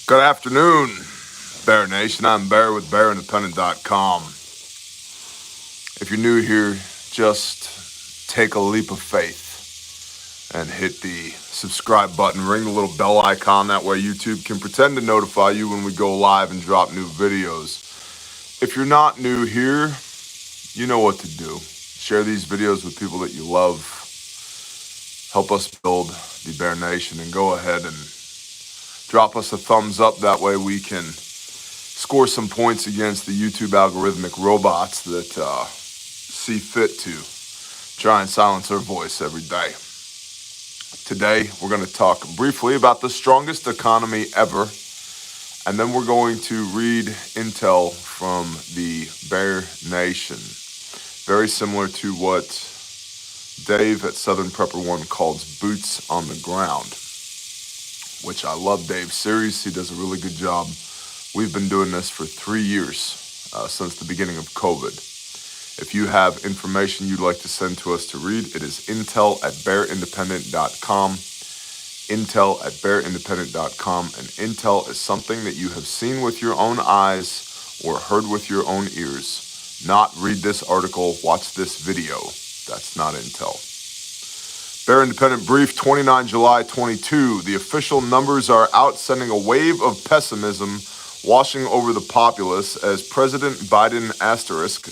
Good afternoon, Bear Nation. I'm Bear with BearIndependent.com. If you're new here, just take a leap of faith and hit the subscribe button. Ring the little bell icon. That way YouTube can pretend to notify you when we go live and drop new videos. If you're not new here, you know what to do. Share these videos with people that you love. Help us build the Bear Nation, and go ahead and drop us a thumbs up. That way we can score some points against the YouTube algorithmic robots that see fit to try and silence our voice every day. Today, we're going to talk briefly about the strongest economy ever, and then we're going to read intel from the Bear Nation. Very similar to what Dave at Southern Prepper One calls boots on the ground, which I love Dave's series. He does a really good job. We've been doing this for 3 years, since the beginning of COVID. If you have information you'd like to send to us to read, it is intel@bearindependent.com, intel@bearindependent.com, and intel is something that you have seen with your own eyes or heard with your own ears. Not read this article, watch this video. That's not intel. Bear Independent Brief, 29 July 22. The official numbers are out, sending a wave of pessimism washing over the populace as President Biden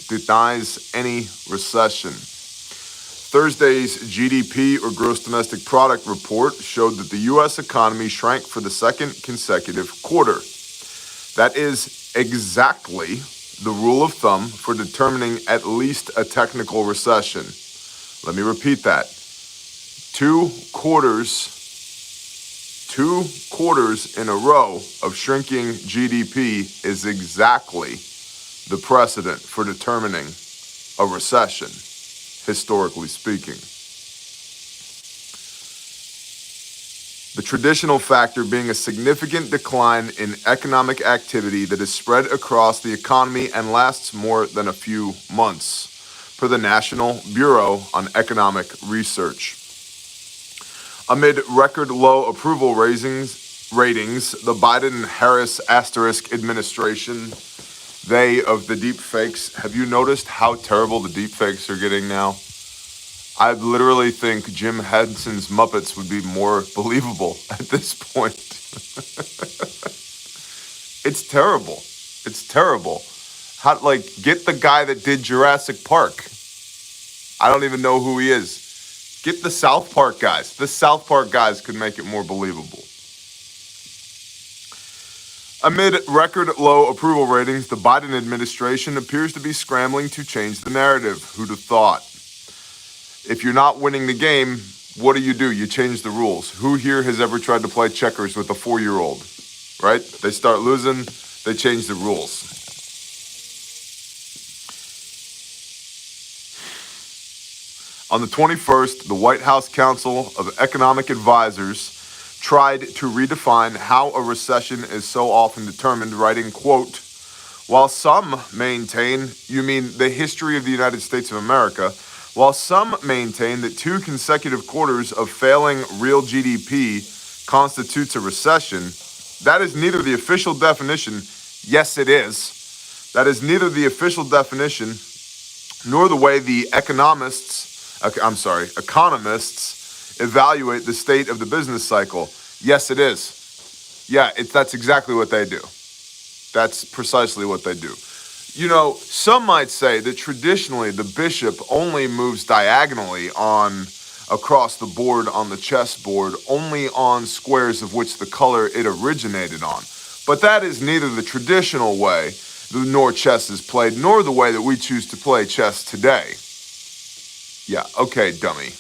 * denies any recession. Thursday's GDP, or Gross Domestic Product report, showed that the U.S. economy shrank for the second consecutive quarter. That is exactly the rule of thumb for determining at least a technical recession. Let me repeat that. Two quarters in a row of shrinking GDP is exactly the precedent for determining a recession, historically speaking. The traditional factor being a significant decline in economic activity that is spread across the economy and lasts more than a few months, per the National Bureau on Economic Research. Amid record low approval ratings, the Biden-Harris * administration, they of the deep fakes, have you noticed how terrible the deep fakes are getting now? I literally think Jim Henson's Muppets would be more believable at this point. It's terrible. It's terrible. Get the guy that did Jurassic Park. I don't even know who he is. Get the South Park guys. The South Park guys could make it more believable. Amid record low approval ratings, the Biden administration appears to be scrambling to change the narrative. Who'd have thought? If you're not winning the game, what do? You change the rules. Who here has ever tried to play checkers with a 4-year-old? Right? They start losing, they change the rules. On the 21st, the White House Council of Economic Advisors tried to redefine how a recession is so often determined, writing, quote, "While some maintain," you mean the history of the United States of America, "while some maintain that 2 consecutive quarters of failing real GDP constitutes a recession, that is neither the official definition," yes it is, "that is neither the official definition nor the way the economists evaluate the state of the business cycle." Yes, it is. Yeah, that's exactly what they do. That's precisely what they do. You know, some might say that traditionally the bishop only moves diagonally across the board on the chessboard, only on squares of which the color it originated on. But that is neither the traditional way nor chess is played, nor the way that we choose to play chess today. Yeah, okay, dummy.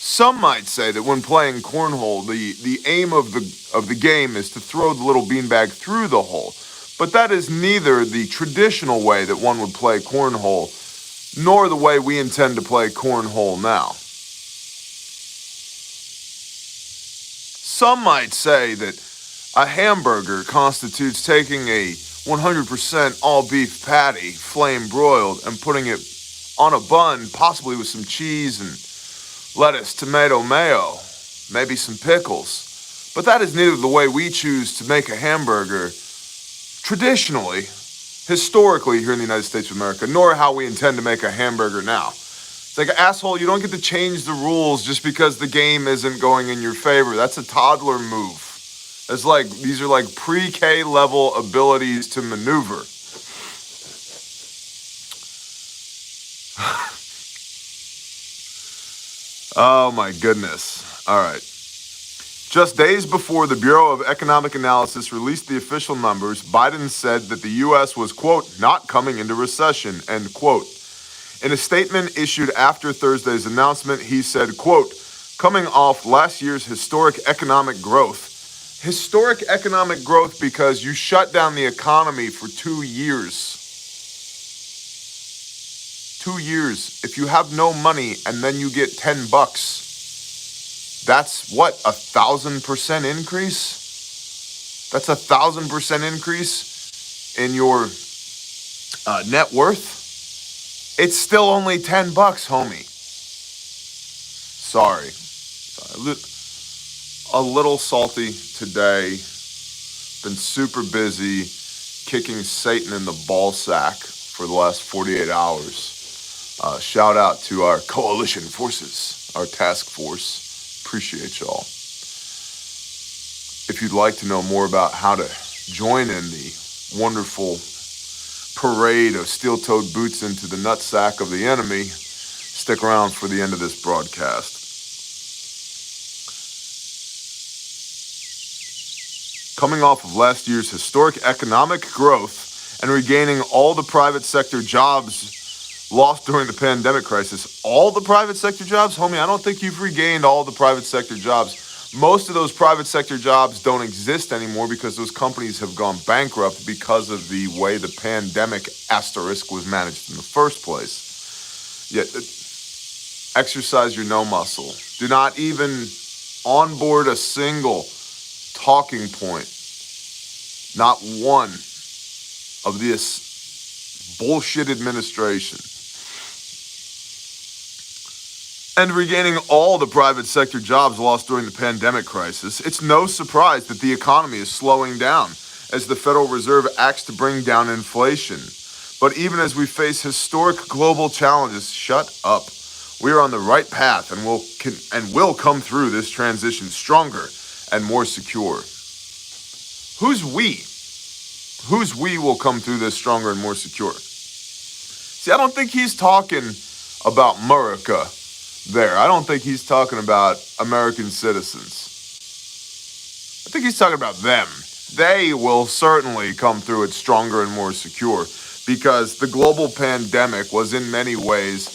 Some might say that when playing cornhole, the aim of the game is to throw the little beanbag through the hole. But that is neither the traditional way that one would play cornhole, nor the way we intend to play cornhole now. Some might say that a hamburger constitutes taking a 100% all-beef patty, flame-broiled, and putting it on a bun, possibly with some cheese and lettuce, tomato, mayo, maybe some pickles. But that is neither the way we choose to make a hamburger traditionally, historically here in the United States of America, nor how we intend to make a hamburger now. It's like, asshole, you don't get to change the rules just because the game isn't going in your favor. That's a toddler move. It's like, these are like pre-K level abilities to maneuver. Oh my goodness. All right. Just days before the Bureau of Economic Analysis released the official numbers, Biden said that the U.S. was, quote, not coming into recession, end quote. In a statement issued after Thursday's announcement, he said, quote, coming off last year's historic economic growth. Historic economic growth because you shut down the economy for 2 years. 2 years. If you have no money and then you get $10, that's what, 1,000% increase? That's 1,000% increase in your net worth? It's still only $10, homie. Sorry. A little salty today. Been super busy kicking Satan in the ball sack for the last 48 hours. Shout out to our coalition forces, our task force. Appreciate y'all. If you'd like to know more about how to join in the wonderful parade of steel-toed boots into the nutsack of the enemy, stick around for the end of this broadcast. Coming off of last year's historic economic growth and regaining all the private sector jobs lost during the pandemic crisis. All the private sector jobs? Homie, I don't think you've regained all the private sector jobs. Most of those private sector jobs don't exist anymore because those companies have gone bankrupt because of the way the pandemic asterisk was managed in the first place. Yet, exercise your no muscle. Do not even onboard a single talking point. Not one of this bullshit administration. And regaining all the private sector jobs lost during the pandemic crisis, it's no surprise that the economy is slowing down as the Federal Reserve acts to bring down inflation. But even as we face historic global challenges, shut up. We are on the right path and will come through this transition stronger and more secure. Who's we? Who's we will come through this stronger and more secure? See, I don't think he's talking about America there. I don't think he's talking about American citizens. I think he's talking about them. They will certainly come through it stronger and more secure because the global pandemic was in many ways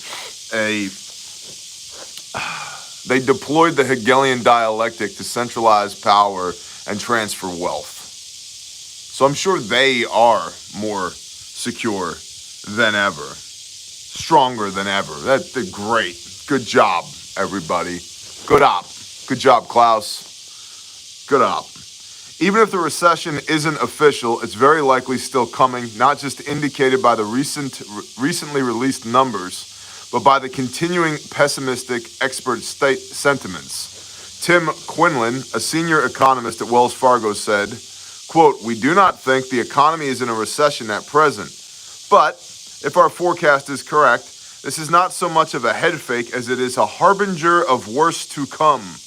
they deployed the Hegelian dialectic to centralize power and transfer wealth. So I'm sure they are more secure than ever, stronger than ever. That's great. Good job, everybody. Good op. Good job, Klaus. Good op. Even if the recession isn't official, it's very likely still coming, not just indicated by the recently released numbers, but by the continuing pessimistic expert state sentiments. Tim Quinlan, a senior economist at Wells Fargo, said, quote, we do not think the economy is in a recession at present, but if our forecast is correct, this is not so much of a head fake as it is a harbinger of worse to come.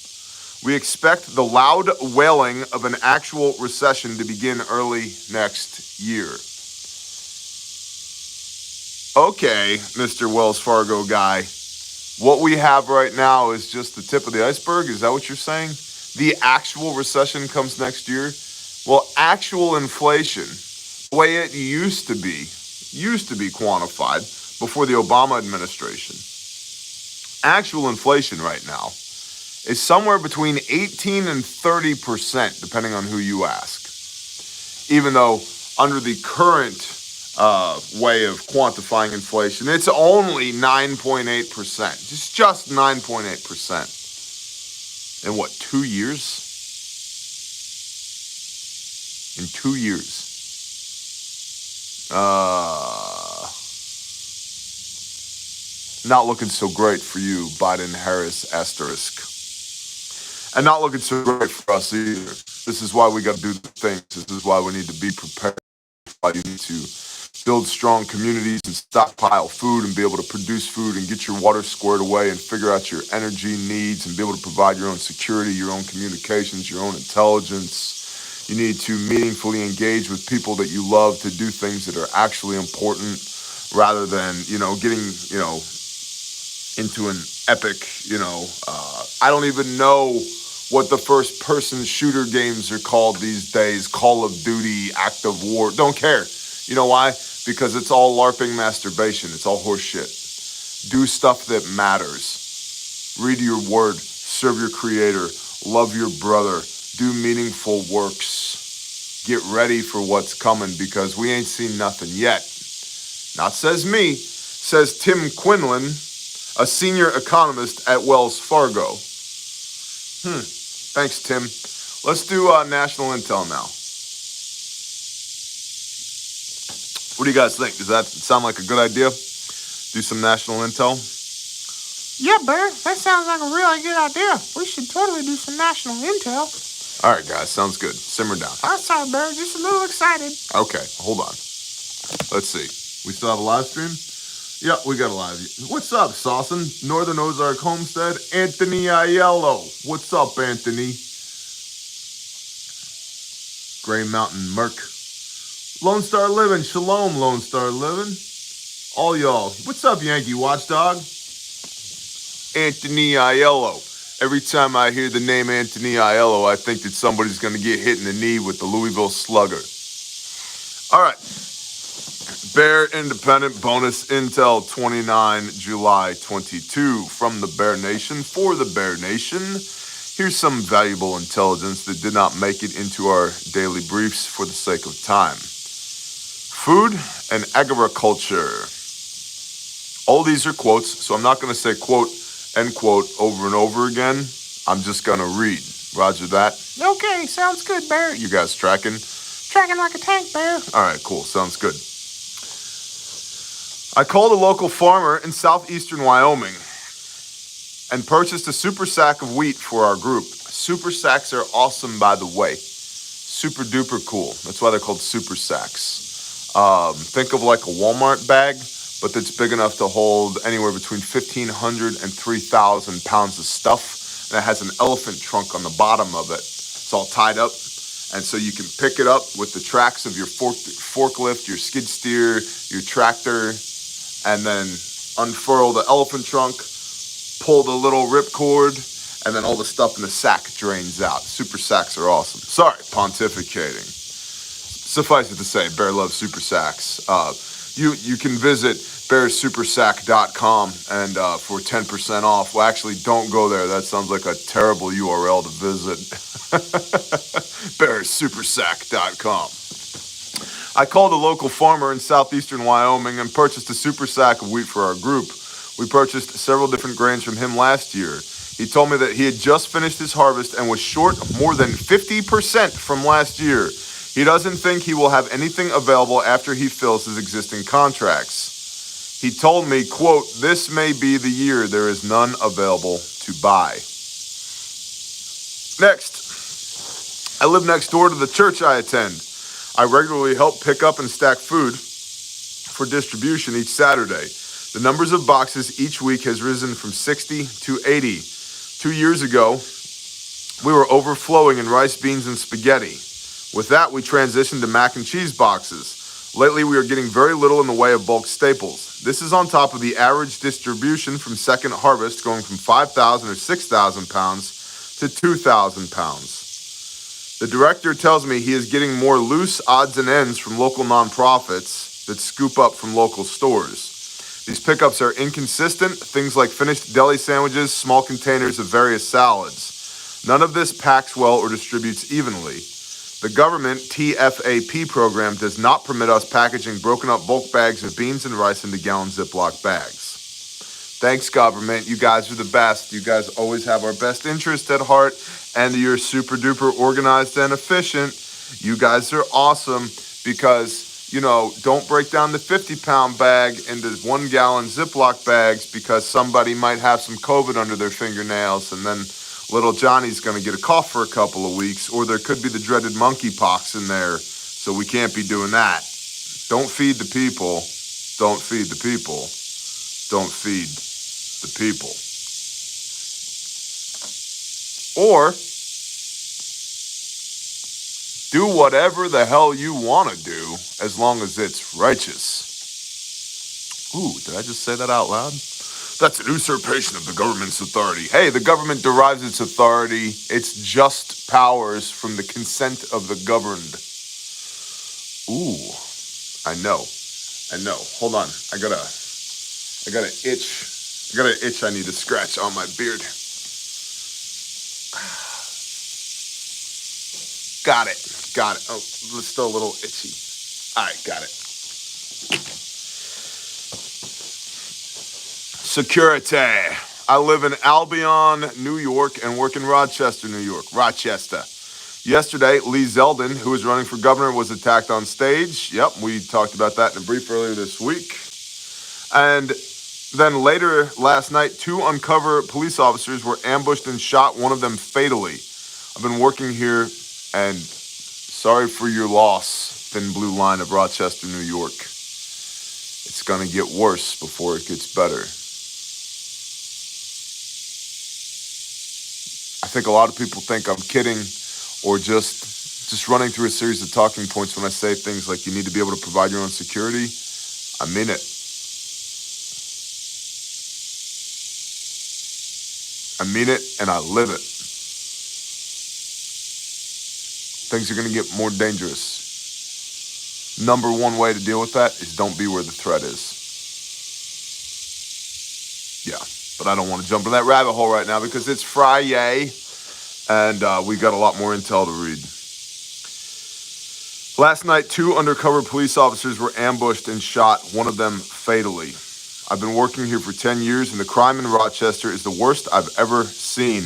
We expect the loud wailing of an actual recession to begin early next year. Okay, Mr. Wells Fargo guy, what we have right now is just the tip of the iceberg? Is that what you're saying? The actual recession comes next year? Well, actual inflation, the way it used to be quantified before the Obama administration. Actual inflation right now is somewhere between 18 and 30%, depending on who you ask. Even though under the current way of quantifying inflation, it's only 9.8%. Just 9.8%. In what, 2 years? In 2 years. Not looking so great for you, Biden-Harris asterisk. and not looking so great for us either. This is why we got to do the things. This is why we need to be prepared. Why you need to build strong communities and stockpile food and be able to produce food and get your water squared away and figure out your energy needs and be able to provide your own security, your own communications, your own intelligence. You need to meaningfully engage with people that you love to do things that are actually important rather than, getting, into an epic, I don't even know what the first person shooter games are called these days. Call of Duty, Active War, don't care. You know why? Because it's all LARPing masturbation. It's all horse shit. Do stuff that matters. Read your word, serve your creator, love your brother, do meaningful works. Get ready for what's coming because we ain't seen nothing yet. Not says me, says Tim Quinlan, a senior economist at Wells Fargo. Thanks, Tim. Let's do national intel now. What do you guys think? Does that sound like a good idea? Do some national intel? Yeah, Bear, that sounds like a really good idea. We should totally do some national intel. All right, guys, sounds good. Simmer down. I'm sorry, Bear, just a little excited. Okay, hold on. Let's see. We still have a live stream? Yep, we got a live. What's up, Saucin? Northern Ozark Homestead, Anthony Aiello. What's up, Anthony? Gray Mountain Merc. Lone Star Living. Shalom, Lone Star Living. All y'all. What's up, Yankee Watchdog? Anthony Aiello. Every time I hear the name Anthony Aiello, I think that somebody's going to get hit in the knee with the Louisville Slugger. All right. Bear Independent Bonus Intel 29 July 22 from the Bear Nation for the Bear Nation. Here's some valuable intelligence that did not make it into our daily briefs for the sake of time. Food and agriculture. All these are quotes, so I'm not going to say quote, end quote over and over again. I'm just going to read. Roger that? Okay, sounds good, Bear. You guys tracking? Tracking like a tank, Bear. All right, cool. Sounds good. I called a local farmer in southeastern Wyoming and purchased a super sack of wheat for our group. Super sacks are awesome, by the way. Super duper cool. That's why they're called super sacks. Think of like a Walmart bag, but that's big enough to hold anywhere between 1,500 and 3,000 pounds of stuff. And it has an elephant trunk on the bottom of it. It's all tied up. And so you can pick it up with the tracks of your forklift, your skid steer, your tractor, and then unfurl the elephant trunk, pull the little ripcord, and then all the stuff in the sack drains out. Super sacks are awesome. Sorry, pontificating. Suffice it to say, Bear loves super sacks. You can visit bearsupersack.com and for 10% off. Well, actually, don't go there. That sounds like a terrible URL to visit. bearsupersack.com. I called a local farmer in southeastern Wyoming and purchased a super sack of wheat for our group. We purchased several different grains from him last year. He told me that he had just finished his harvest and was short more than 50% from last year. He doesn't think he will have anything available after he fills his existing contracts. He told me, quote, "This may be the year there is none available to buy." Next, I live next door to the church I attend. I regularly help pick up and stack food for distribution each Saturday. The numbers of boxes each week has risen from 60 to 80. 2 years ago, we were overflowing in rice, beans, and spaghetti. With that, we transitioned to mac and cheese boxes. Lately, we are getting very little in the way of bulk staples. This is on top of the average distribution from second harvest going from 5,000 or 6,000 pounds to 2,000 pounds. The director tells me he is getting more loose odds and ends from local nonprofits that scoop up from local stores. These pickups are inconsistent, things like finished deli sandwiches, small containers of various salads. None of this packs well or distributes evenly. The government TFAP program does not permit us packaging broken up bulk bags of beans and rice into gallon Ziploc bags. Thanks, government. You guys are the best. You guys always have our best interest at heart, and you're super duper organized and efficient. You guys are awesome because, don't break down the 50-pound bag into 1 gallon Ziploc bags because somebody might have some COVID under their fingernails, and then Little Johnny's going to get a cough for a couple of weeks, or there could be the dreaded monkeypox in there, so we can't be doing that. Don't feed the people. Don't feed the people. Don't feed the people. Or do whatever the hell you want to do as long as it's righteous. Ooh, did I just say that out loud? That's an usurpation of the government's authority. Hey, the government derives its authority, its just powers from the consent of the governed. Ooh, I know. Hold on, I got an itch. I got an itch I need to scratch on my beard. Got it. Oh, it's still a little itchy. All right, got it. Security. I live in Albion, New York, and work in Rochester, New York. Rochester. Yesterday, Lee Zeldin, who was running for governor, was attacked on stage. Yep, we talked about that in a brief earlier this week. And then later last night, 2 undercover police officers were ambushed and shot, one of them fatally. I've been working here, and sorry for your loss, thin blue line of Rochester, New York. It's going to get worse before it gets better. I think a lot of people think I'm kidding or just running through a series of talking points when I say things like you need to be able to provide your own security. I mean it. I mean it, and I live it. Things are going to get more dangerous. Number one way to deal with that is don't be where the threat is. Yeah, but I don't want to jump in that rabbit hole right now because it's Friday, and we got a lot more intel to read. Last night, 2 undercover police officers were ambushed and shot, one of them fatally. I've been working here for 10 years, and the crime in Rochester is the worst I've ever seen.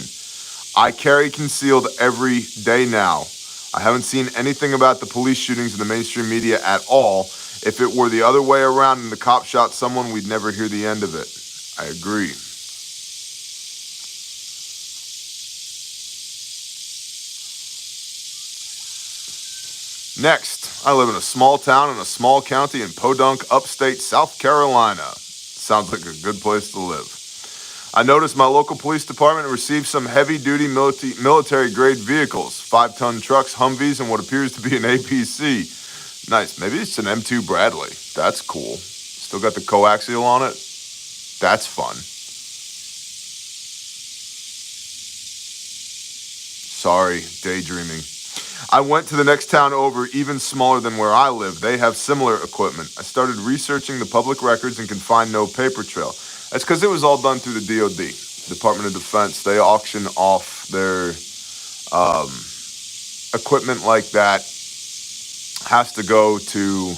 I carry concealed every day now. I haven't seen anything about the police shootings in the mainstream media at all. If it were the other way around and the cop shot someone, we'd never hear the end of it. I agree. Next, I live in a small town in a small county in Podunk, upstate South Carolina. Sounds like a good place to live. I noticed my local police department received some heavy-duty military-grade vehicles, 5-ton trucks, Humvees, and what appears to be an APC. Nice. Maybe it's an M2 Bradley. That's cool. Still got the coaxial on it. That's fun. Sorry, daydreaming. I went to the next town over, even smaller than where I live. They have similar equipment. I started researching the public records and can find no paper trail. That's because it was all done through the DOD, Department of Defense. They auction off their equipment like that. Has to go to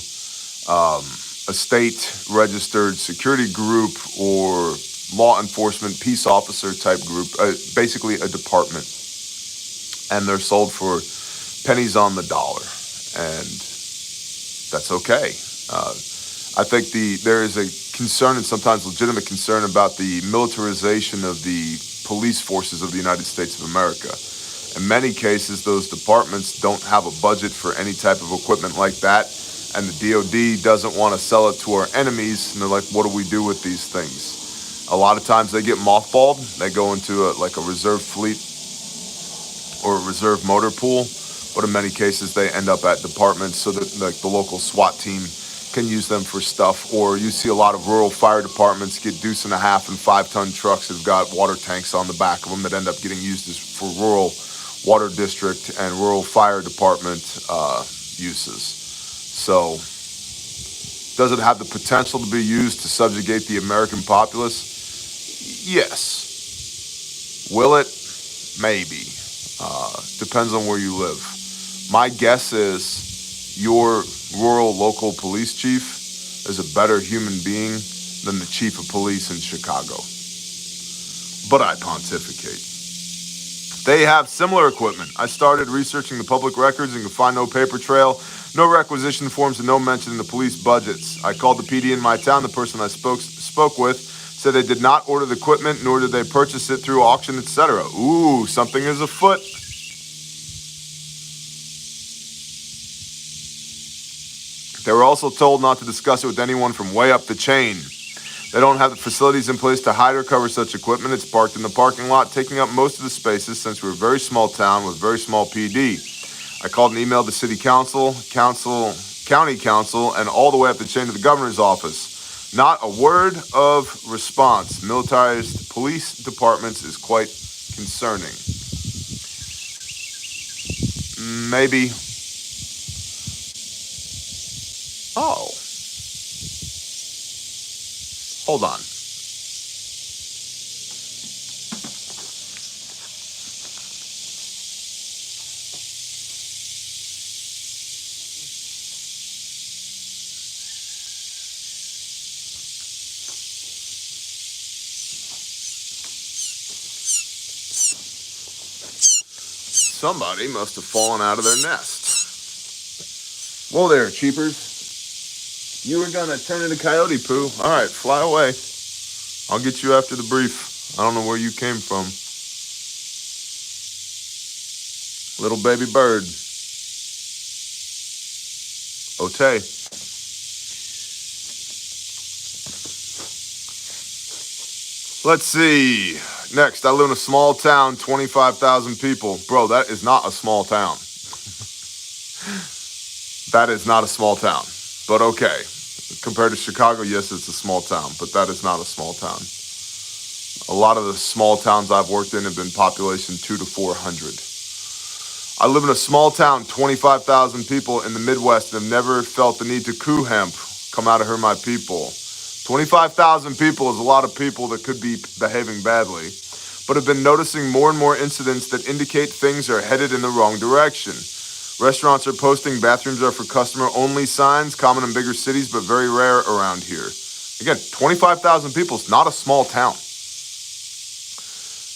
a state-registered security group or law enforcement peace officer type group, basically a department. And they're sold for pennies on the dollar, and that's okay. I think there is a concern, and sometimes legitimate concern, about the militarization of the police forces of the United States of America. In many cases, those departments don't have a budget for any type of equipment like that, and the DOD doesn't want to sell it to our enemies, and they're like, what do we do with these things? A lot of times they get mothballed. They go into a reserve fleet or a reserve motor pool, but in many cases they end up at departments so that the local SWAT team can use them for stuff. Or you see a lot of rural fire departments get 2.5 and 5-ton trucks that have got water tanks on the back of them that end up getting used for rural water district and rural fire department uses. So does it have the potential to be used to subjugate the American populace? Yes. Will it? Maybe. Depends on where you live. My guess is your rural local police chief is a better human being than the chief of police in Chicago. But I pontificate. They have similar equipment. I started researching the public records and could find no paper trail, no requisition forms, and no mention in the police budgets. I called the PD in my town. The person I spoke with said they did not order the equipment, nor did they purchase it through auction, etc. Ooh, something is afoot. They were also told not to discuss it with anyone from way up the chain. They don't have the facilities in place to hide or cover such equipment. It's parked in the parking lot, taking up most of the spaces since we're a very small town with very small PD. I called and emailed the city council, county council, and all the way up the chain to the governor's office. Not a word of response. Militarized police departments is quite concerning. Maybe. Oh. Hold on. Somebody must have fallen out of their nest. Whoa there, cheapers. You were gonna turn into coyote poo. All right, fly away. I'll get you after the brief. I don't know where you came from. Little baby bird. Otay. Let's see. Next, I live in a small town, 25,000 people. Bro, that is not a small town. That is not a small town. But okay. Compared to Chicago, yes, it's a small town, but that is not a small town. A lot of the small towns I've worked in have been population 200 to 400. I live in a small town, 25,000 people in the Midwest, and have never felt the need to coup hemp. Come out of here, my people. 25,000 people is a lot of people that could be behaving badly, but have been noticing more and more incidents that indicate things are headed in the wrong direction. Restaurants are posting bathrooms are for customer-only signs, common in bigger cities, but very rare around here. Again, 25,000 people is not a small town.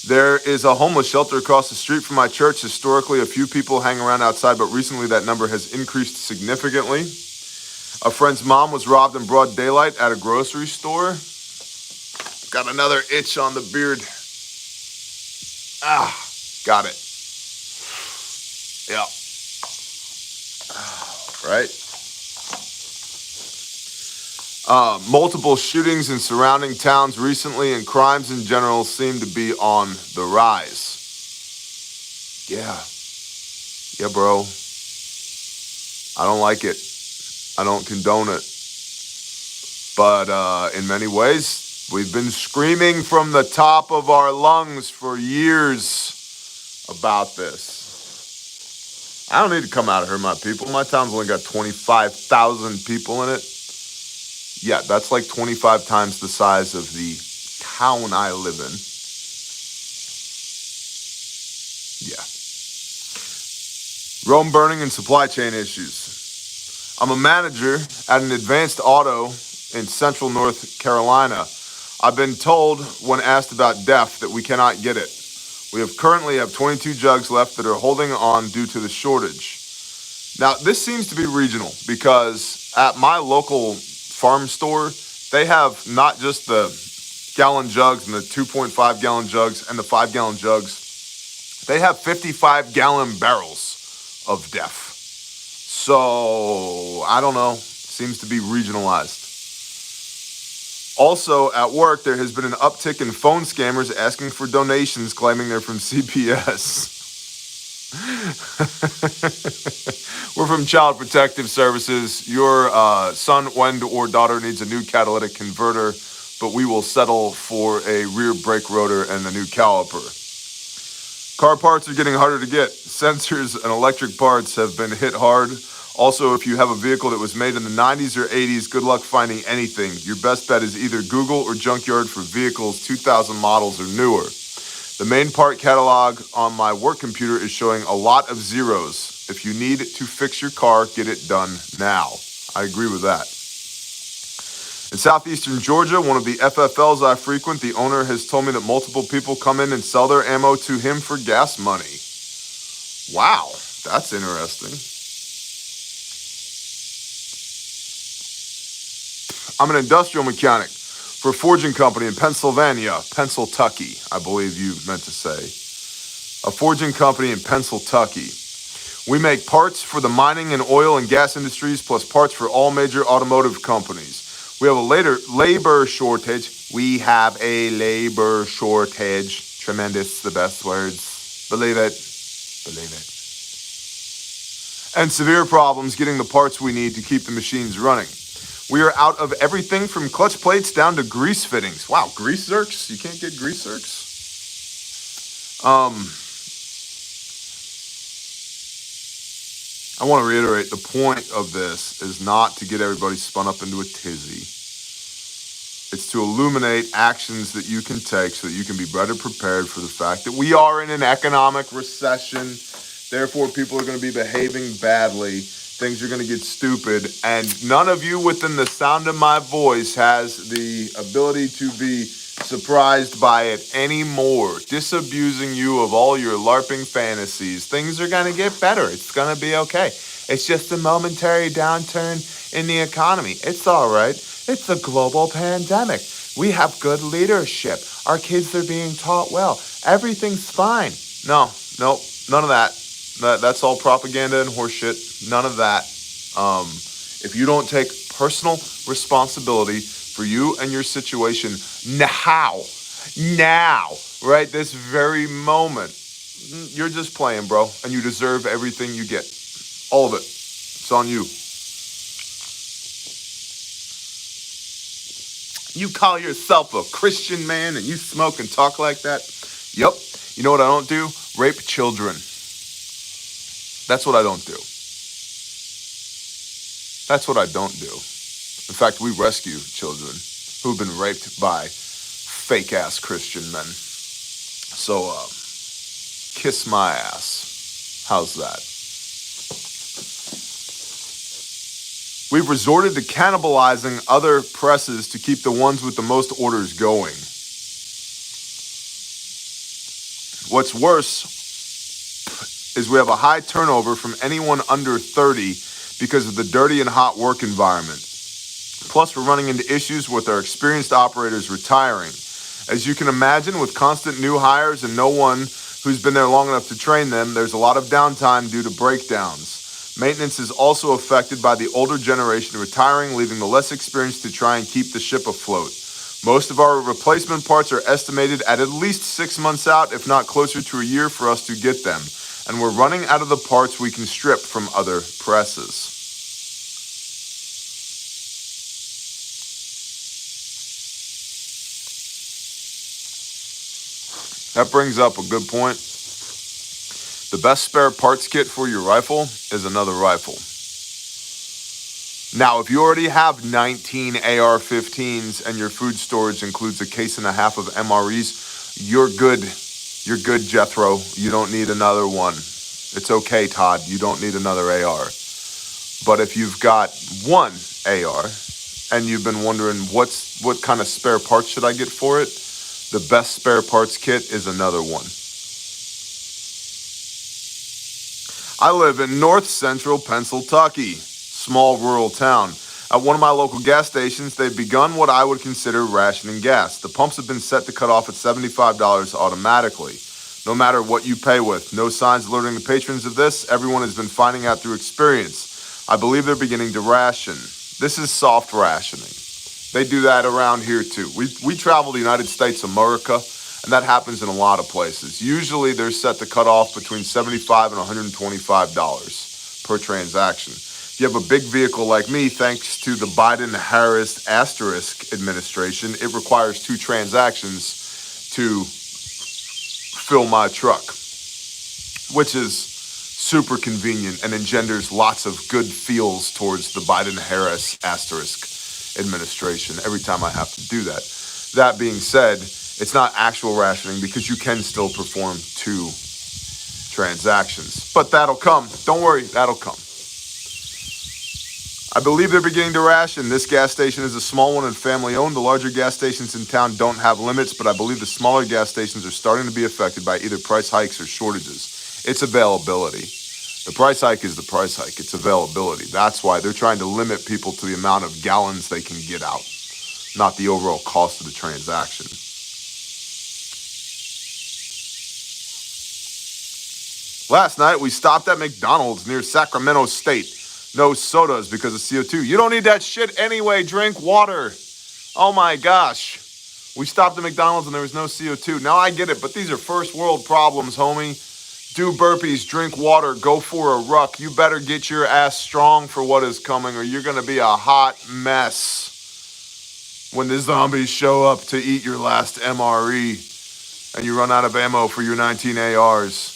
There is a homeless shelter across the street from my church. Historically, a few people hang around outside, but recently that number has increased significantly. A friend's mom was robbed in broad daylight at a grocery store. Got another itch on the beard. Got it. Yeah. Right? Multiple shootings in surrounding towns recently, and crimes in general seem to be on the rise. Yeah, bro. I don't like it. I don't condone it. But in many ways, we've been screaming from the top of our lungs for years about this. I don't need to come out of here, my people. My town's only got 25,000 people in it. Yeah, that's like 25 times the size of the town I live in. Yeah. Rome burning and supply chain issues. I'm a manager at an advanced auto in central North Carolina. I've been told when asked about DEF that we cannot get it. We currently have 22 jugs left that are holding on due to the shortage. Now, this seems to be regional because at my local farm store, they have not just the gallon jugs and the 2.5 gallon jugs and the 5 gallon jugs. They have 55 gallon barrels of DEF. So, I don't know. Seems to be regionalized. Also, at work, there has been an uptick in phone scammers asking for donations, claiming they're from CPS. We're from Child Protective Services. Your son or daughter needs a new catalytic converter, but we will settle for a rear brake rotor and a new caliper. Car parts are getting harder to get. Sensors and electric parts have been hit hard. Also, if you have a vehicle that was made in the 90s or 80s, good luck finding anything. Your best bet is either Google or Junkyard for vehicles 2000 models or newer. The main part catalog on my work computer is showing a lot of zeros. If you need to fix your car, get it done now. I agree with that. In southeastern Georgia, one of the FFLs I frequent, the owner has told me that multiple people come in and sell their ammo to him for gas money. Wow, that's interesting. I'm an industrial mechanic. For a forging company in Pennsylvania, Pennsyltucky, I believe you meant to say. A forging company in Pennsyltucky. We make parts for the mining and oil and gas industries, plus parts for all major automotive companies. We have a labor shortage. We have a labor shortage. Tremendous, the best words. Believe it. Believe it. And severe problems getting the parts we need to keep the machines running. We are out of everything from clutch plates down to grease fittings. Wow, grease zerks? You can't get grease zerks? I want to reiterate, the point of this is not to get everybody spun up into a tizzy. It's to illuminate actions that you can take so that you can be better prepared for the fact that we are in an economic recession. Therefore, people are going to be behaving badly. Things are going to get stupid. And none of you within the sound of my voice has the ability to be surprised by it anymore. Disabusing you of all your LARPing fantasies. Things are going to get better. It's going to be okay. It's just a momentary downturn in the economy. It's all right. It's a global pandemic. We have good leadership. Our kids are being taught well. Everything's fine. No, none of that. That's all propaganda and horseshit. None of that. If you don't take personal responsibility for you and your situation now, right this very moment, you're just playing, bro. And you deserve everything you get. All of it. It's on you. You call yourself a Christian man and you smoke and talk like that? Yep. You know what I don't do? Rape children. That's what I don't do. That's what I don't do. In fact, we rescue children who've been raped by fake-ass Christian men. So, kiss my ass. How's that? We've resorted to cannibalizing other presses to keep the ones with the most orders going. What's worse is we have a high turnover from anyone under 30 because of the dirty and hot work environment. Plus, we're running into issues with our experienced operators retiring. As you can imagine, with constant new hires and no one who's been there long enough to train them, there's a lot of downtime due to breakdowns. Maintenance is also affected by the older generation retiring, leaving the less experienced to try and keep the ship afloat. Most of our replacement parts are estimated at least 6 months out, if not closer to a year for us to get them. And we're running out of the parts we can strip from other presses. That brings up a good point. The best spare parts kit for your rifle is another rifle. Now, if you already have 19 AR-15s and your food storage includes a case and a half of MREs, you're good. You're good, Jethro. You don't need another one. It's okay, Todd. You don't need another AR. But if you've got one AR and you've been wondering what kind of spare parts should I get for it, the best spare parts kit is another one. I live in north central Pennsyltucky, small rural town. At one of my local gas stations, they've begun what I would consider rationing gas. The pumps have been set to cut off at $75 automatically. No matter what you pay with, no signs alerting the patrons of this. Everyone has been finding out through experience. I believe they're beginning to ration. This is soft rationing. They do that around here too. We travel the United States of America, and that happens in a lot of places. Usually they're set to cut off between $75 and $125 per transaction. If you have a big vehicle like me, thanks to the Biden-Harris asterisk administration, it requires 2 transactions to fill my truck, which is super convenient and engenders lots of good feels towards the Biden-Harris asterisk administration every time I have to do that. That being said, it's not actual rationing because you can still perform 2 transactions. But that'll come. Don't worry, that'll come. I believe they're beginning to ration. This gas station is a small one and family-owned. The larger gas stations in town don't have limits, but I believe the smaller gas stations are starting to be affected by either price hikes or shortages. It's availability. The price hike is the price hike. It's availability. That's why they're trying to limit people to the amount of gallons they can get out. not the overall cost of the transaction. Last night, we stopped at McDonald's near Sacramento State. No sodas because of CO2. You don't need that shit anyway. Drink water. Oh my gosh. We stopped at McDonald's and there was no CO2. Now I get it, but these are first world problems, homie. Do burpees, drink water, go for a ruck. You better get your ass strong for what is coming or you're going to be a hot mess when the zombies show up to eat your last MRE and you run out of ammo for your 19 ARs.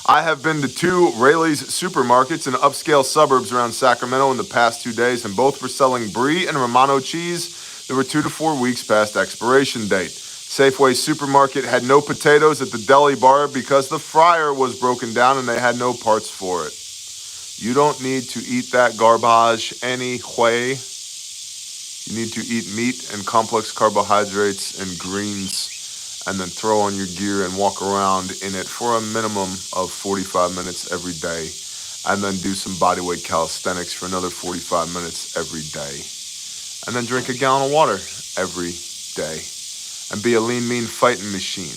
I have been to 2 Rayleigh's supermarkets in upscale suburbs around Sacramento in the past 2 days, and both were selling brie and Romano cheese that were 2 to 4 weeks past expiration date. Safeway supermarket had no potatoes at the deli bar because the fryer was broken down and they had no parts for it. You don't need to eat that garbage anyway. You need to eat meat and complex carbohydrates and greens, and then throw on your gear and walk around in it for a minimum of 45 minutes every day, and then do some bodyweight calisthenics for another 45 minutes every day, and then drink a gallon of water every day, and be a lean, mean fighting machine.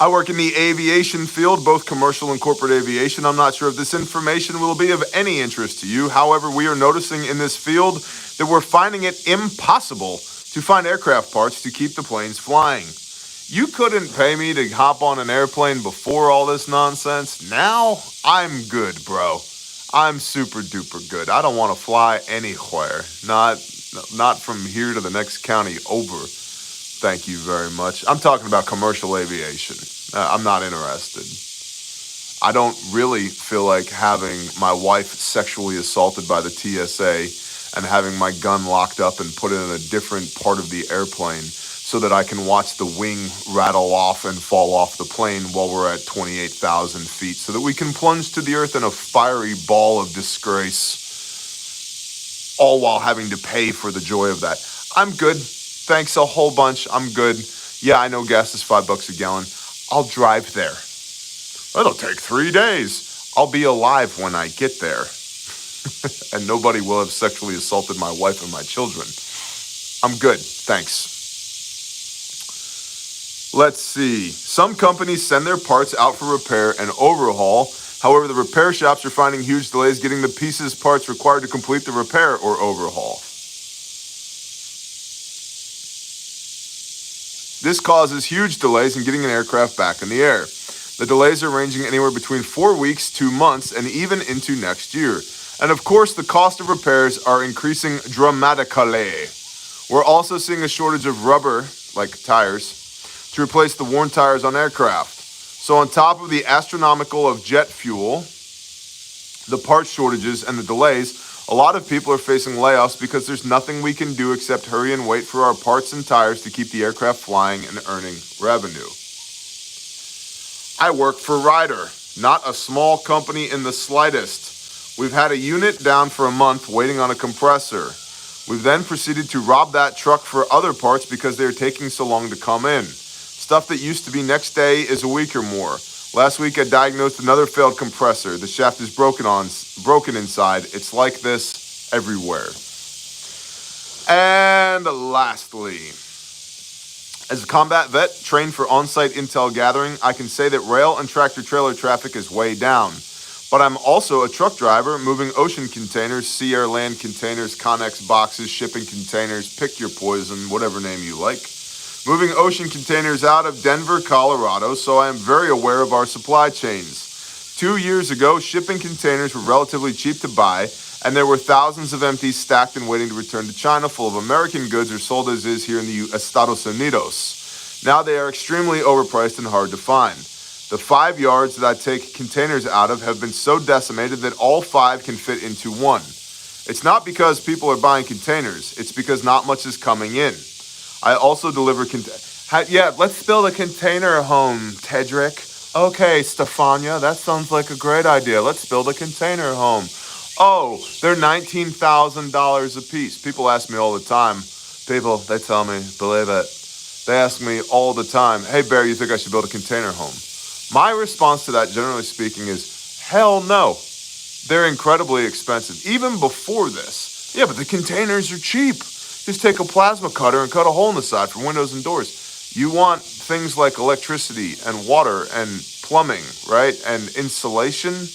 I work in the aviation field, both commercial and corporate aviation. I'm not sure if this information will be of any interest to you. However, we are noticing in this field that we're finding it impossible to find aircraft parts to keep the planes flying. You couldn't pay me to hop on an airplane before all this nonsense. Now, I'm good, bro. I'm super duper good. I don't want to fly anywhere. Not from here to the next county over. Thank you very much. I'm talking about commercial aviation. I'm not interested. I don't really feel like having my wife sexually assaulted by the TSA and having my gun locked up and put it in a different part of the airplane so that I can watch the wing rattle off and fall off the plane while we're at 28,000 feet so that we can plunge to the earth in a fiery ball of disgrace, all while having to pay for the joy of that. I'm good. Thanks a whole bunch. I'm good. Yeah, I know gas is $5 a gallon. I'll drive there. It'll take 3 days. I'll be alive when I get there. And nobody will have sexually assaulted my wife and my children. I'm good, thanks. Let's see. Some companies send their parts out for repair and overhaul. However, the repair shops are finding huge delays getting the pieces, parts required to complete the repair or overhaul. This causes huge delays in getting an aircraft back in the air. The delays are ranging anywhere between 4 weeks, 2 months, and even into next year. And of course, the cost of repairs are increasing dramatically. We're also seeing a shortage of rubber, like tires, to replace the worn tires on aircraft. So on top of the astronomical of jet fuel, the parts shortages, and the delays, a lot of people are facing layoffs because there's nothing we can do except hurry and wait for our parts and tires to keep the aircraft flying and earning revenue. I work for Ryder, not a small company in the slightest. We've had a unit down for a month waiting on a compressor. We've then proceeded to rob that truck for other parts because they are taking so long to come in. Stuff that used to be next day is a week or more. Last week I diagnosed another failed compressor. The shaft is broken inside. It's like this everywhere. And lastly, as a combat vet trained for on-site intel gathering, I can say that rail and tractor-trailer traffic is way down. But I'm also a truck driver moving ocean containers, sea air land containers, Connex boxes, shipping containers, pick your poison, whatever name you like. Moving ocean containers out of Denver, Colorado, so I am very aware of our supply chains. 2 years ago, shipping containers were relatively cheap to buy, and there were thousands of empties stacked and waiting to return to China full of American goods or sold as is here in the Estados Unidos. Now they are extremely overpriced and hard to find. The 5 yards that I take containers out of have been so decimated that all 5 can fit into one. It's not because people are buying containers, it's because not much is coming in. I also deliver let's build a container home, Tedrick. Okay, Stefania, that sounds like a great idea. Let's build a container home. Oh, they're $19,000 a piece. People ask me all the time. They tell me, believe it. They ask me all the time, hey, Bear, you think I should build a container home? My response to that, generally speaking, is hell no. They're incredibly expensive. Even before this, Yeah, but the containers are cheap. Just take a plasma cutter and cut a hole in the side for windows and doors. You want things like electricity and water and plumbing, right? And insulation.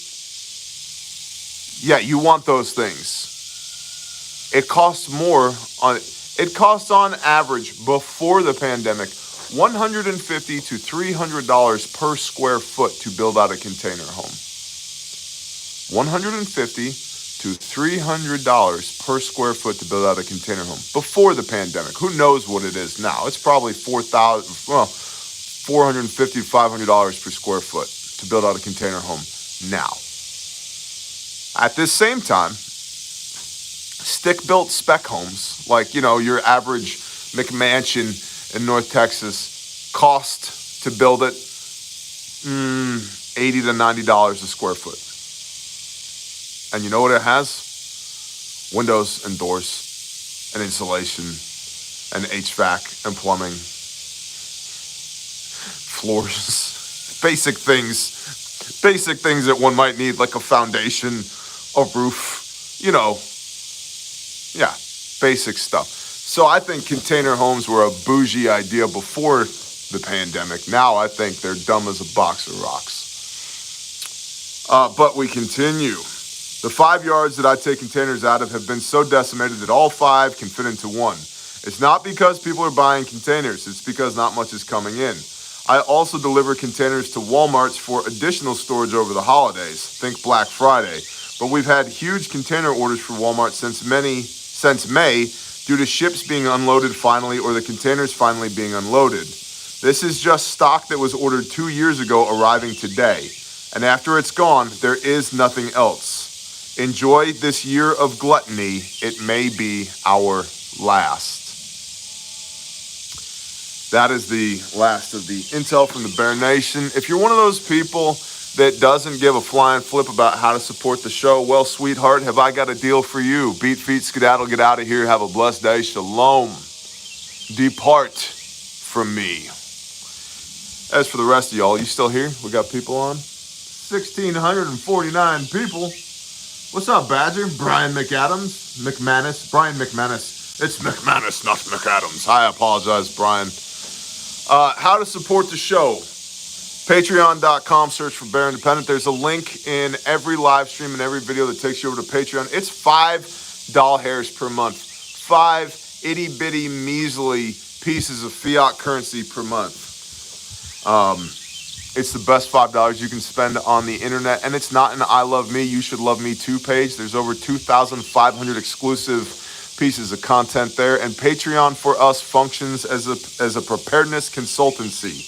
Yeah, you want those things. It costs on average before the pandemic $150 to $300 per square foot to build out a container home. $150 to $300 per square foot to build out a container home before the pandemic. Who knows what it is now? It's probably $450 to $500 per square foot to build out a container home now. At this same time, stick-built spec homes, like, your average McMansion in North Texas, cost to build it $80 to $90 a square foot. And you know what it has? Windows and doors and insulation and HVAC and plumbing, floors, basic things that one might need, like a foundation, a roof, yeah, basic stuff. So I think container homes were a bougie idea before the pandemic. Now I think they're dumb as a box of rocks. But we continue. The 5 yards that I take containers out of have been so decimated that all 5 can fit into one. It's not because people are buying containers. It's because not much is coming in. I also deliver containers to Walmarts for additional storage over the holidays. Think Black Friday. But we've had huge container orders for Walmart since May due to ships being unloaded finally, or the containers finally being unloaded. This is just stock that was ordered 2 years ago arriving today. And after it's gone, there is nothing else. Enjoy this year of gluttony. It may be our last. That is the last of the intel from the Bear Nation. If you're one of those people that doesn't give a flying flip about how to support the show, well, sweetheart, have I got a deal for you. Beat feet, skedaddle, get out of here. Have a blessed day. Shalom. Depart from me. As for the rest of y'all, you still here? We got people on? 1,649 people. What's up, Badger? Brian McManus. It's McManus, not McAdams. I apologize, Brian. How to support the show. Patreon.com, search for Bear Independent. There's a link in every live stream and every video that takes you over to Patreon. It's $5 hairs per month. 5 itty-bitty, measly pieces of fiat currency per month. It's the best $5 you can spend on the internet, and it's not an I Love Me, You Should Love Me Too page. There's over 2,500 exclusive pieces of content there, and Patreon for us functions as a preparedness consultancy.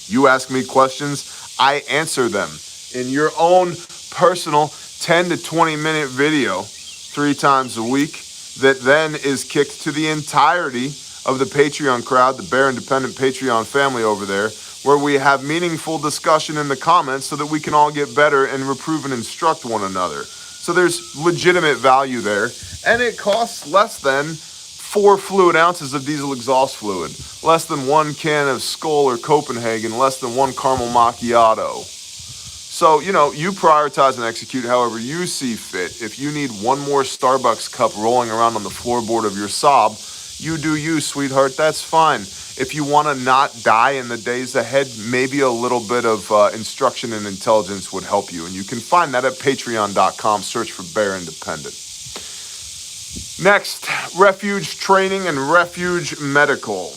You ask me questions, I answer them in your own personal 10 to 20 minute video 3 times a week that then is kicked to the entirety of the Patreon crowd, the Bear Independent Patreon family over there, where we have meaningful discussion in the comments so that we can all get better and reprove and instruct one another. So there's legitimate value there, and it costs less than 4 fluid ounces of diesel exhaust fluid, less than 1 can of Skol or Copenhagen, less than 1 caramel macchiato. So, you prioritize and execute however you see fit. If you need one more Starbucks cup rolling around on the floorboard of your Saab, you do you, sweetheart, that's fine. If you want to not die in the days ahead, maybe a little bit of instruction and intelligence would help you. And you can find that at patreon.com. Search for Bear Independent. Next, Refuge Training and Refuge Medical.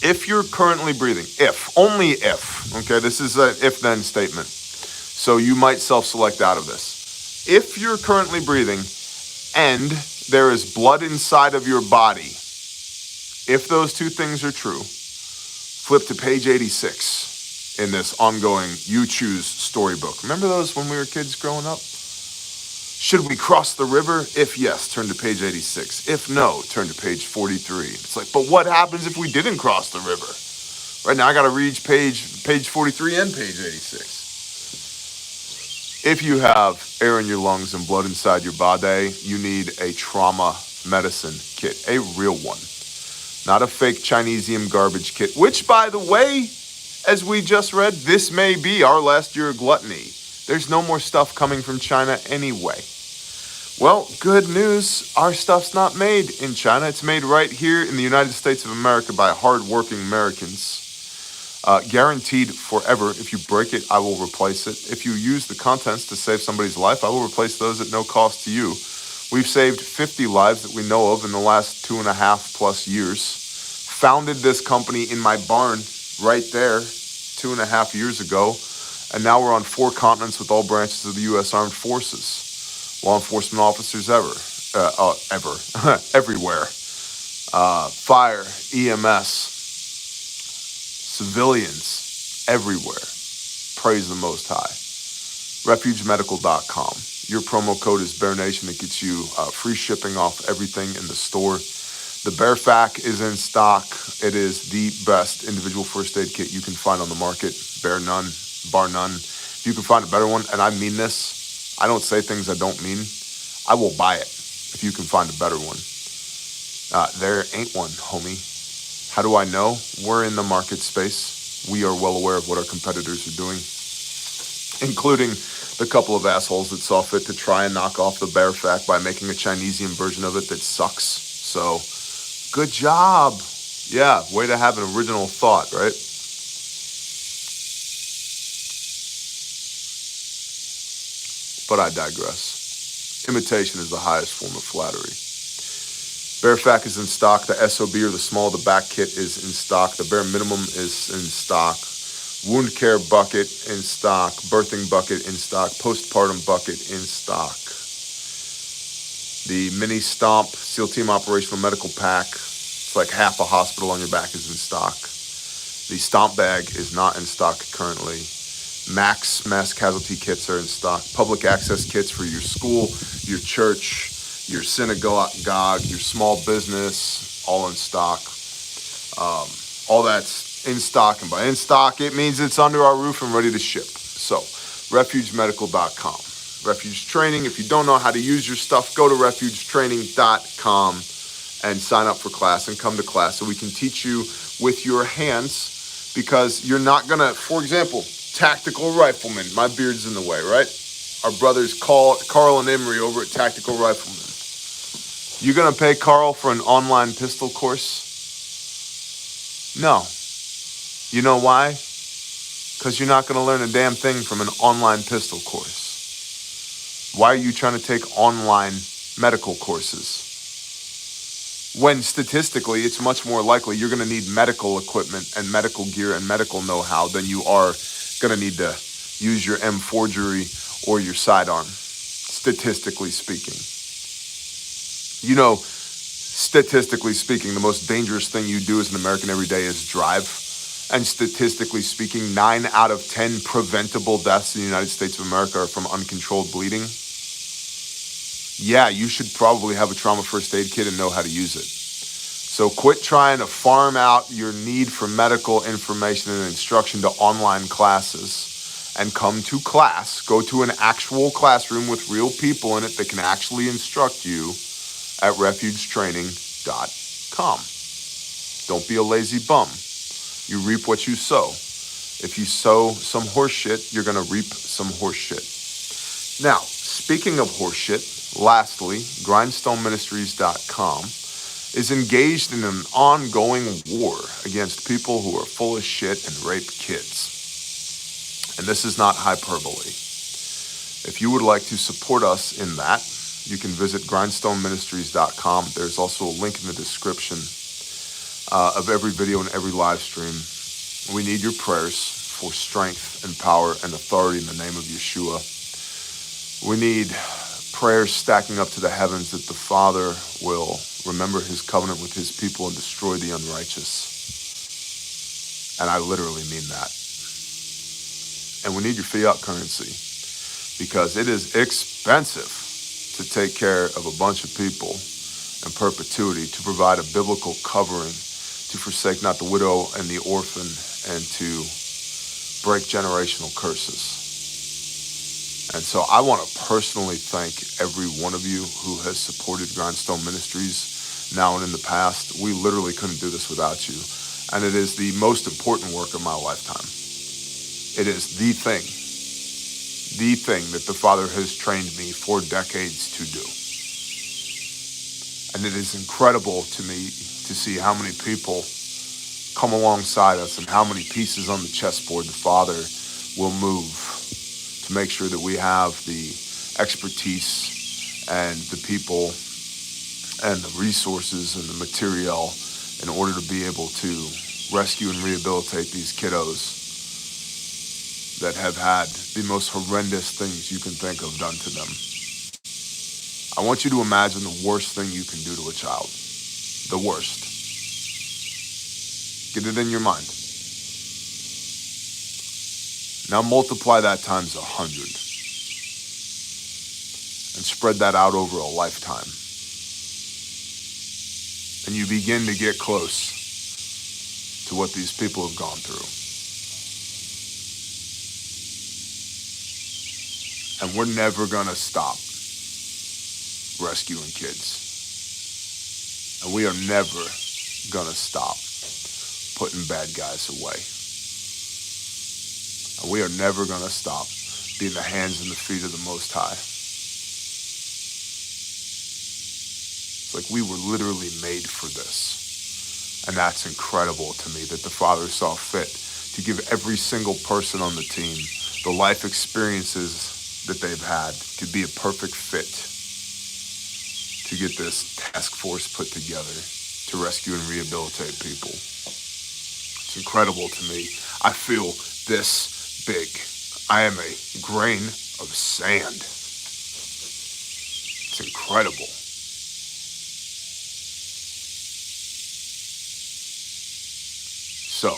If you're currently breathing, only if, okay, this is an if-then statement. So you might self-select out of this. If you're currently breathing and there is blood inside of your body, if those two things are true, flip to page 86 in this ongoing You Choose storybook. Remember those when we were kids growing up? Should we cross the river? If yes, turn to page 86. If no, turn to page 43. It's like, but what happens if we didn't cross the river? Right now I got to read page 43 and page 86. If you have air in your lungs and blood inside your body, you need a trauma medicine kit, a real one. Not a fake Chinesium garbage kit, which, by the way, as we just read, this may be our last year of gluttony. There's no more stuff coming from China anyway. Well, good news. Our stuff's not made in China. It's made right here in the United States of America by hardworking Americans. Guaranteed forever. If you break it, I will replace it. If you use the contents to save somebody's life, I will replace those at no cost to you. We've saved 50 lives that we know of in the last 2.5+ years. Founded this company in my barn right there 2.5 years ago. And now we're on 4 continents with all branches of the U.S. Armed Forces. Law enforcement officers everywhere. Fire, EMS, civilians, everywhere. Praise the Most High. RefugeMedical.com. Your promo code is BearNation. It gets you free shipping off everything in the store. The Bear Fac is in stock. It is the best individual first aid kit you can find on the market. Bar none. If you can find a better one, and I mean this, I don't say things I don't mean. I will buy it if you can find a better one. There ain't one, homie. How do I know? We're in the market space. We are well aware of what our competitors are doing, including the couple of assholes that saw fit to try and knock off the Bear Fac by making a Chinesian version of it that sucks. So, good job. Yeah, way to have an original thought, right? But I digress. Imitation is the highest form of flattery. Bear Fac is in stock. The SOB, or the small of the back kit, is in stock. The bare minimum is in stock. Wound care bucket in stock. Birthing bucket in stock. Postpartum bucket in stock. The mini stomp SEAL Team Operational Medical Pack, it's like half a hospital on your back, is in stock. The stomp bag is not in stock currently. Max mass casualty kits are in stock. Public access kits for your school, your church, your synagogue, your small business, all in stock. All that's in stock, and by in stock, it means it's under our roof and ready to ship. So, RefugeMedical.com. Refuge Training, if you don't know how to use your stuff, go to RefugeTraining.com and sign up for class and come to class so we can teach you with your hands, because you're not gonna, for example, Tactical Rifleman. My beard's in the way, right? Our brothers Carl and Emery over at Tactical Rifleman. You gonna pay Carl for an online pistol course? No. You know why? Because you're not gonna learn a damn thing from an online pistol course. Why are you trying to take online medical courses? When statistically, it's much more likely you're gonna need medical equipment and medical gear and medical know-how than you are gonna need to use your M forgery or your sidearm, statistically speaking. You know, statistically speaking, the most dangerous thing you do as an American every day is drive. And statistically speaking, 9 out of 10 preventable deaths in the United States of America are from uncontrolled bleeding. Yeah, you should probably have a trauma first aid kit and know how to use it. So quit trying to farm out your need for medical information and instruction to online classes and come to class. Go to an actual classroom with real people in it that can actually instruct you at RefugeTraining.com. Don't be a lazy bum. You reap what you sow. If you sow some horse shit, you're going to reap some horse shit. Now, speaking of horse shit, lastly, GrindstoneMinistries.com is engaged in an ongoing war against people who are full of shit and rape kids. And this is not hyperbole. If you would like to support us in that, you can visit GrindstoneMinistries.com. There's also a link in the description of every video and every live stream. We need your prayers for strength and power and authority in the name of Yeshua. We need prayers stacking up to the heavens that the Father will remember his covenant with his people and destroy the unrighteous. And I literally mean that. And we need your fiat currency, because it is expensive to take care of a bunch of people in perpetuity, to provide a biblical covering, to forsake not the widow and the orphan, and to break generational curses. And so I want to personally thank every one of you who has supported Grindstone Ministries now and in the past. We literally couldn't do this without you. And it is the most important work of my lifetime. It is the thing that the Father has trained me for decades to do. And it is incredible to me to see how many people come alongside us and how many pieces on the chessboard the Father will move to make sure that we have the expertise and the people and the resources and the material in order to be able to rescue and rehabilitate these kiddos that have had the most horrendous things you can think of done to them. I want you to imagine the worst thing you can do to a child. The worst. Get it in your mind. Now multiply that times 100 and spread that out over a lifetime. And you begin to get close to what these people have gone through. And we're never gonna stop rescuing kids. And we are never gonna stop putting bad guys away. And we are never gonna stop being the hands and the feet of the Most High. It's like we were literally made for this. And that's incredible to me that the Father saw fit to give every single person on the team the life experiences that they've had to be a perfect fit to get this task force put together to rescue and rehabilitate people. It's incredible to me. I feel this big. I am a grain of sand. It's incredible. So,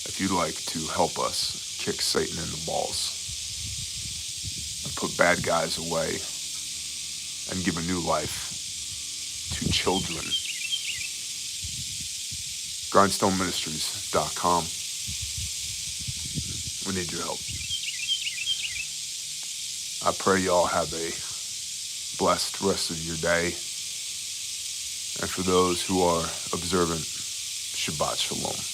if you'd like to help us kick Satan in the balls and put bad guys away and give a new life to children, grindstoneministries.com. We need your help. I pray y'all have a blessed rest of your day. And for those who are observant, Shabbat Shalom.